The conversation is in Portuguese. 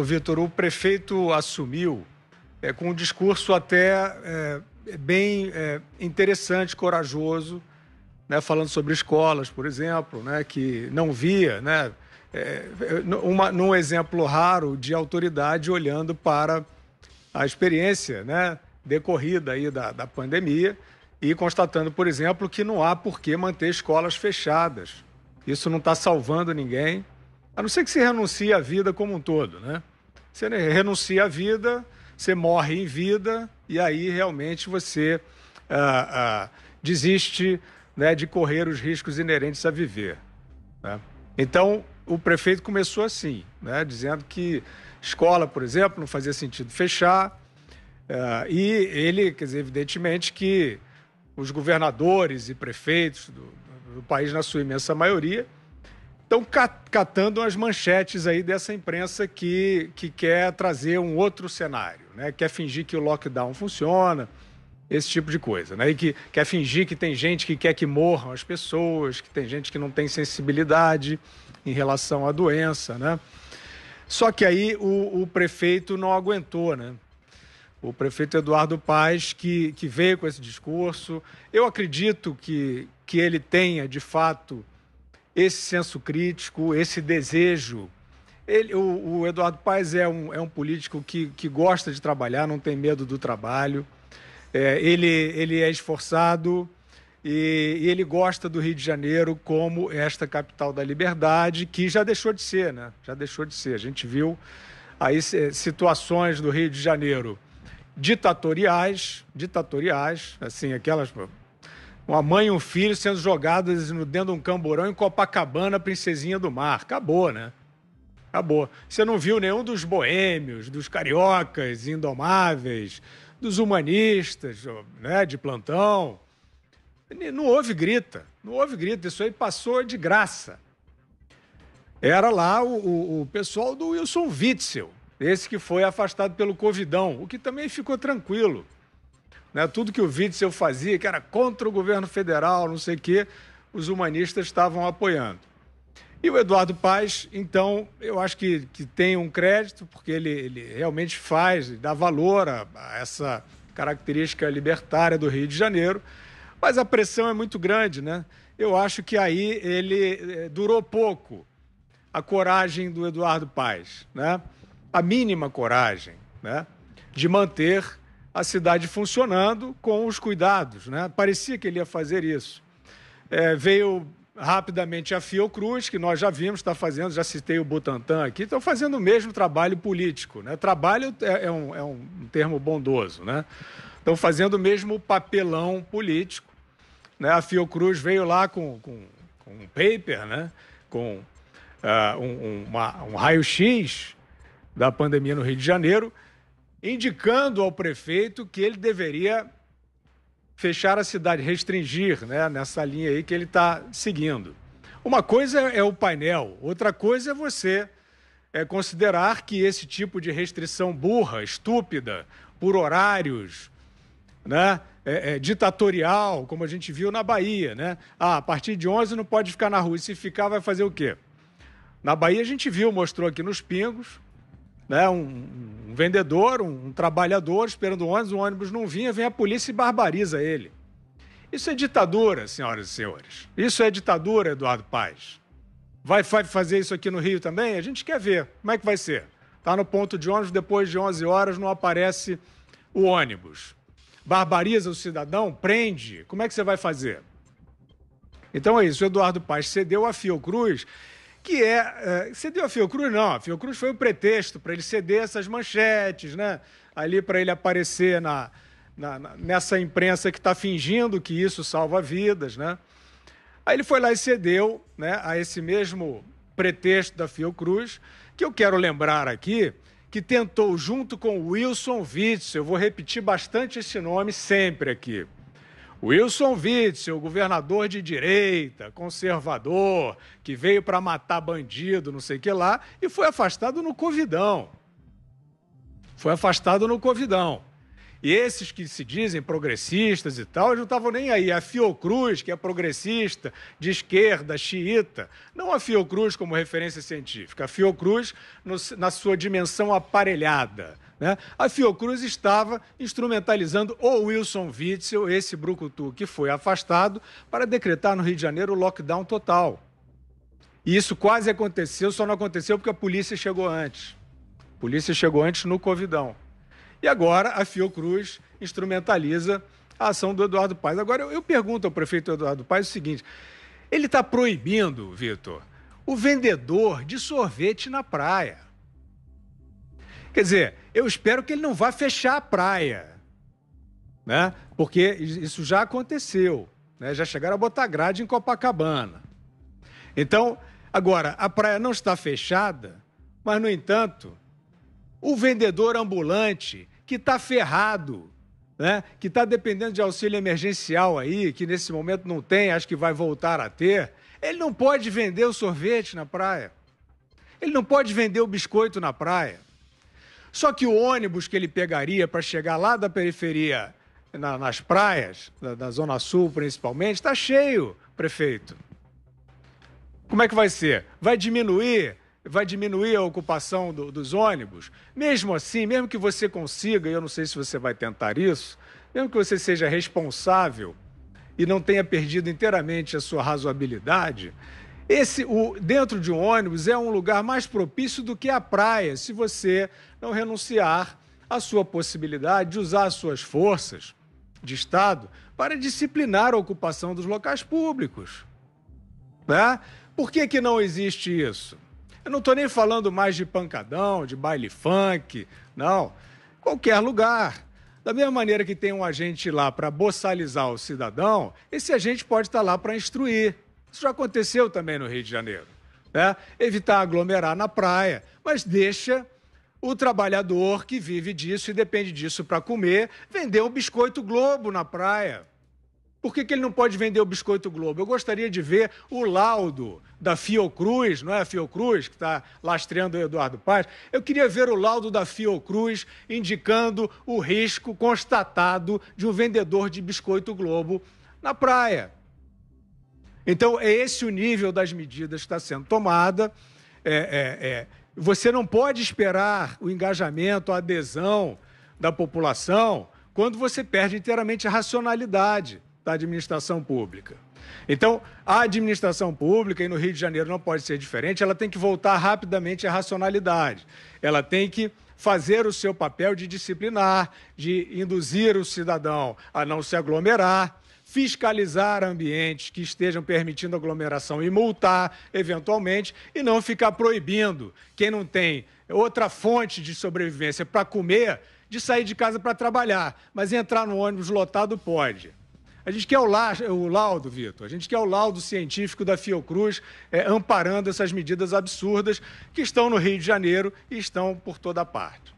Vitor, o prefeito assumiu com um discurso até bem interessante, corajoso, né, falando sobre escolas, por exemplo, né, que não via, né, num exemplo raro de autoridade olhando para a experiência, né, decorrida aí da pandemia e constatando, por exemplo, que não há por que manter escolas fechadas. Isso não está salvando ninguém, a não ser que se renuncie à vida como um todo, né? Você renuncia à vida, você morre em vida e aí realmente você desiste, né, de correr os riscos inerentes a viver, né? Então, o prefeito começou assim, né, dizendo que escola, por exemplo, não fazia sentido fechar, e ele, quer dizer, evidentemente que os governadores e prefeitos do país, na sua imensa maioria, estão catando as manchetes aí dessa imprensa que quer trazer um outro cenário, né? Quer fingir que o lockdown funciona, esse tipo de coisa, né? E que quer fingir que tem gente que quer que morram as pessoas, que tem gente que não tem sensibilidade em relação à doença, né? Só que aí o prefeito não aguentou, né? O prefeito Eduardo Paes, que veio com esse discurso, eu acredito que ele tenha, de fato, esse senso crítico, esse desejo. O Eduardo Paes é um político que gosta de trabalhar, não tem medo do trabalho. Ele é esforçado e ele gosta do Rio de Janeiro como esta capital da liberdade, que já deixou de ser, né? Já deixou de ser. A gente viu aí situações do Rio de Janeiro ditatoriais, assim, aquelas... Uma mãe e um filho sendo jogados dentro de um camburão em Copacabana, princesinha do mar. Acabou, né? Acabou. Você não viu nenhum dos boêmios, dos cariocas indomáveis, dos humanistas, né, de plantão. Não houve grita, não houve grita. Isso aí passou de graça. Era lá o pessoal do Wilson Witzel, esse que foi afastado pelo Covidão, o que também ficou tranquilo. Né? Tudo que o Witzel fazia, que era contra o governo federal, não sei o quê, os humanistas estavam apoiando. E o Eduardo Paes, então, eu acho que tem um crédito, porque ele realmente faz, dá valor a essa característica libertária do Rio de Janeiro, mas a pressão é muito grande, né? Eu acho que aí ele durou pouco, a coragem do Eduardo Paes, né? A mínima coragem, né, de manter a cidade funcionando com os cuidados, né? Parecia que ele ia fazer isso. Veio rapidamente a Fiocruz, que nós já vimos, está fazendo, já citei o Butantan aqui, estão fazendo o mesmo trabalho político, né? Trabalho é um termo bondoso, né? Estão fazendo o mesmo papelão político, né? A Fiocruz veio lá com um paper, né, com um raio-x da pandemia no Rio de Janeiro, indicando ao prefeito que ele deveria fechar a cidade, restringir, né, nessa linha aí que ele está seguindo. Uma coisa é o painel, outra coisa é você considerar que esse tipo de restrição burra, estúpida, por horários, né, ditatorial, como a gente viu na Bahia, né? A partir de 11 não pode ficar na rua, e se ficar vai fazer o quê? Na Bahia a gente viu, mostrou aqui nos Pingos, né, um vendedor, um trabalhador esperando o ônibus não vinha, vem a polícia e barbariza ele. Isso é ditadura, senhoras e senhores. Isso é ditadura, Eduardo Paes. Vai fazer isso aqui no Rio também? A gente quer ver. Como é que vai ser? Está no ponto de ônibus, depois de 11 horas não aparece o ônibus. Barbariza o cidadão? Prende? Como é que você vai fazer? Então é isso, o Eduardo Paes cedeu a Fiocruz, que cedeu a Fiocruz, não. A Fiocruz foi o pretexto para ele ceder essas manchetes, né? Ali para ele aparecer nessa imprensa que está fingindo que isso salva vidas, né? Aí ele foi lá e cedeu, né, a esse mesmo pretexto da Fiocruz, que eu quero lembrar aqui, que tentou, junto com o Wilson Witzel, eu vou repetir bastante esse nome sempre aqui, Wilson Witzel, governador de direita, conservador, que veio para matar bandido, não sei o que lá, e foi afastado no Covidão. Foi afastado no Covidão. E esses que se dizem progressistas e tal, eles não estavam nem aí. A Fiocruz, que é progressista, de esquerda, xiita, não a Fiocruz como referência científica, a Fiocruz na sua dimensão aparelhada, né? A Fiocruz estava instrumentalizando o Wilson Witzel, esse brucutu que foi afastado, para decretar no Rio de Janeiro o lockdown total. E isso quase aconteceu, só não aconteceu porque a polícia chegou antes. A polícia chegou antes no Covidão. E agora a Fiocruz instrumentaliza a ação do Eduardo Paes. Agora eu pergunto ao prefeito Eduardo Paes o seguinte: ele está proibindo, Vitor, o vendedor de sorvete na praia. Quer dizer, eu espero que ele não vá fechar a praia, né? Porque isso já aconteceu, né? Já chegaram a botar grade em Copacabana. Então, agora, a praia não está fechada, mas, no entanto, o vendedor ambulante que está ferrado, né? Que está dependendo de auxílio emergencial aí, que nesse momento não tem, acho que vai voltar a ter, ele não pode vender o sorvete na praia. Ele não pode vender o biscoito na praia. Só que o ônibus que ele pegaria para chegar lá da periferia, nas praias, da Zona Sul principalmente, está cheio, prefeito. Como é que vai ser? Vai diminuir a ocupação dos ônibus? Mesmo assim, mesmo que você consiga, e eu não sei se você vai tentar isso, mesmo que você seja responsável e não tenha perdido inteiramente a sua razoabilidade, dentro de um ônibus é um lugar mais propício do que a praia, se você não renunciar à sua possibilidade de usar as suas forças de Estado para disciplinar a ocupação dos locais públicos, né? Por que não existe isso? Eu não estou nem falando mais de pancadão, de baile funk, não. Qualquer lugar. Da mesma maneira que tem um agente lá para boçalizar o cidadão, esse agente pode estar lá para instruir. Isso já aconteceu também no Rio de Janeiro, né? Evitar aglomerar na praia, mas deixa o trabalhador que vive disso e depende disso para comer, vender um biscoito Globo na praia. Por que ele não pode vender o biscoito Globo? Eu gostaria de ver o laudo da Fiocruz, não é a Fiocruz que está lastreando o Eduardo Paes? Eu queria ver o laudo da Fiocruz indicando o risco constatado de um vendedor de biscoito Globo na praia. Então, é esse o nível das medidas que está sendo tomada. Você não pode esperar o engajamento, a adesão da população quando você perde inteiramente a racionalidade da administração pública. Então, a administração pública, e no Rio de Janeiro não pode ser diferente, ela tem que voltar rapidamente à racionalidade. Ela tem que fazer o seu papel de disciplinar, de induzir o cidadão a não se aglomerar, fiscalizar ambientes que estejam permitindo aglomeração e multar, eventualmente, e não ficar proibindo quem não tem outra fonte de sobrevivência para comer, de sair de casa para trabalhar, mas entrar no ônibus lotado pode. A gente quer o laudo, Vitor, a gente quer o laudo científico da Fiocruz amparando essas medidas absurdas que estão no Rio de Janeiro e estão por toda parte.